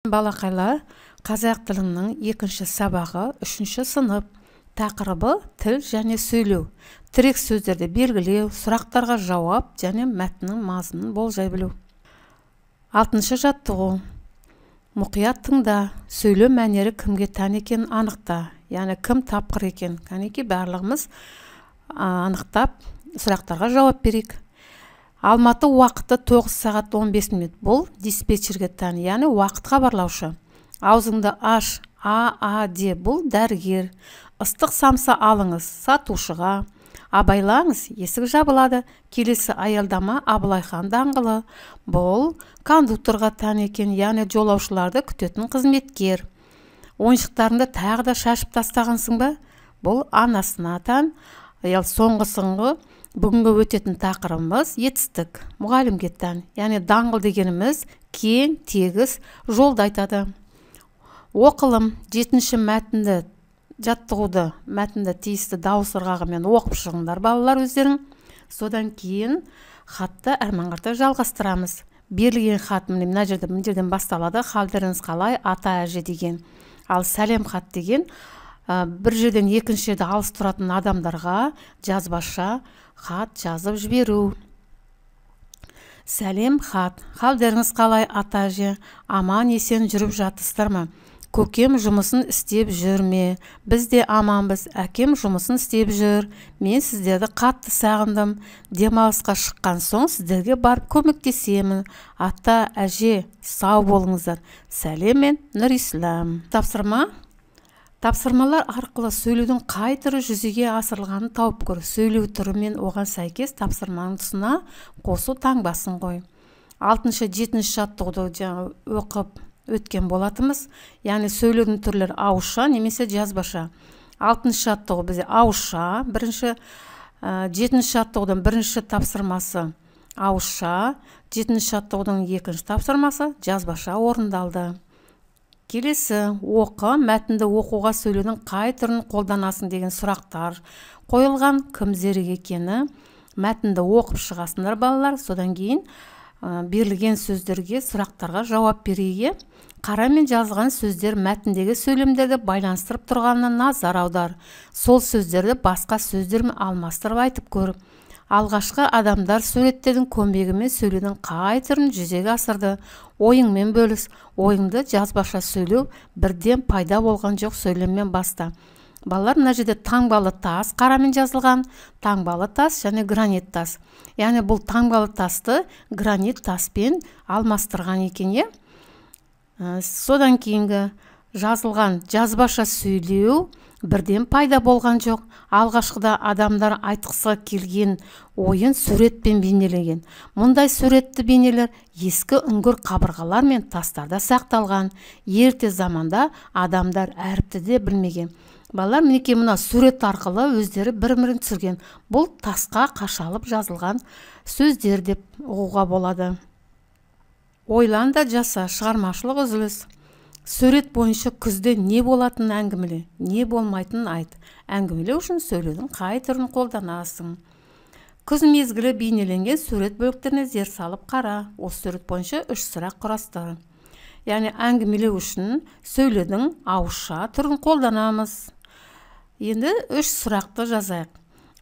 Балақайлар, қазақ тілінің екінші сабағы 3-ші сынып. Тақырыбы тіл және сөйлеу. Тірек сөздерді белгілеу, сұрақтарға жауап және мәтіннің мазмұнын болжай білу. 6-шы жаттығу. Мұқият тыңда, сөйлеу мәнері кімге тән екенін анықта. Яғни кім тапқыр екен. Кәнеки барлығымыз анықтап сұрақтарға жауап берейік. Алматы уақыты 9 сағат 15 минут. Бұл диспетчерге тән, яғни уақыт хабарлаушы. Аузыңды аш, де бұл дәрігер. Ыстық самса алыңыз, сатушыға. Абайлаңыз, есік жабылады. Келесі аялдама Абылайхан даңғылы. Бұл кондукторға тән екен, яғни жолаушыларды күтетін қызметкер. Ойыншықтарыңды тағы да шашып тастағансың ба? Бұл анасына тән. Соңғысыңғы бүгінгі өтетін тақырыбымыз етістік, мұғалімге тән. Яғни даңғыл дегеніміз кең, тегіс жолды айтады. Оқылым 7-ші мәтінді жаттығуды, мәтінді тиісті дауыс ырғағымен оқып шығыңдар балалар өздерің. Содан кейін хатты әрманғарта жалғастырамыз. Берілген хат мына жерден басталады. Халдеріңіз қалай, ата әже деген. Ал сәлем хат деген бір жерден екінші жерді алыс тұратын адамдарға жазбаша хат жазып жіберу. Сәлем хат. Халдеріңіз қалай, ата әже? Аман есен жүріп жатырсыздар ма? Көкем жұмысын істеп жүр ме? Біз де аманбыз. Әкем жұмысын істеп жүр. Мен сіздерді қатты сағындым. Демалысқа шыққан соң сіздерге барып көмектесемін. Ата әже, сау болыңыздар. Сәлем мен Нұрислам. Тапсырма. Тапсырмалар арқылы сөйлеудің қай түрі жүзеге асырылғанын тауып көр. Сөйлеу түрі мен оған сәйкес тапсырманың тұсына қосу таңбасын қой. 6-шы, 7-ші жаттығуды оқып өткен болатымыз. Яғни сөйлеудің түрлері ауызша немесе жазбаша. 6-шы жаттығу бізде ауызша, 7-ші жаттығудың 1-ші тапсырмасы ауызша, 7-ші жаттығудың 2-ші тапсырмасы жазбаша орындалды. Келесі оқы, мәтінді оқуға сөйлеудің қай түрін қолданасың деген сұрақтар қойылған. Кім зерек екені мәтінді оқып шығасыңдар балалар. Содан кейін берілген сөздерге, сұрақтарға жауап беруге қарамен жазылған сөздер мәтіндегі сөйлемдерді байланыстырып тұрғанына назар аудар. Сол сөздерді басқа сөздермен алмастырып айтып көр. Алғашқы адамдар суреттердің көмегімен сөйлеудің қай түрін жүзеге асырды. Ойыңмен бөліс. Ойыңды жазбаша сөйлеу бірден пайда болған жоқ сөйлеммен баста. Балалар, мына жерде таңбалы тас қарамен жазылған. Таңбалы тас және гранит тас. Яғни бұл таңбалы тасты гранит таспен алмастырған екен. Содан кейінгі жазылған жазбаша сөйлеу бірден пайда болған жоқ. Алғашқыда адамдар айтқысы келген ойын суретпен бейнеленген. Мұндай суретті бейнелер ескі үңгір қабырғалар мен тастарда сақталған. Ерте заманда адамдар әріпті де білмеген. Балалар, мінекей мына сурет арқылы өздері бір-бірін түсірген. Бұл тасқа қашалып жазылған сөздер деп ұғуға болады. Ойлан да жаса, шығармашылық үзіліс. Сурет бойынша күзде не болатынын әңгімеле, не болмайтынын айт. Әңгімелеу үшін сөйлеудің қай түрін қолданасың. Күз мезгілі бейнеленген сурет бөліктеріне зер салып қара. Осы сурет бойынша 3 сұрақ құрастыр. Яғни әңгімелеу үшін сөйлеудің ауызша түрін қолданамыз. Енді 3 сұрақты жазайық.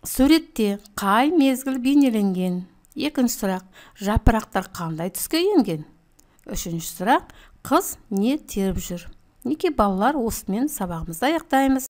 Суретте қай мезгіл бейнеленген? 2-ші сұрақ, жапырақтар қандай түске енген? 3-ші сұрақ, қыз не теріп жүр? Неке балалар, осымен сабағымызды аяқтаймыз.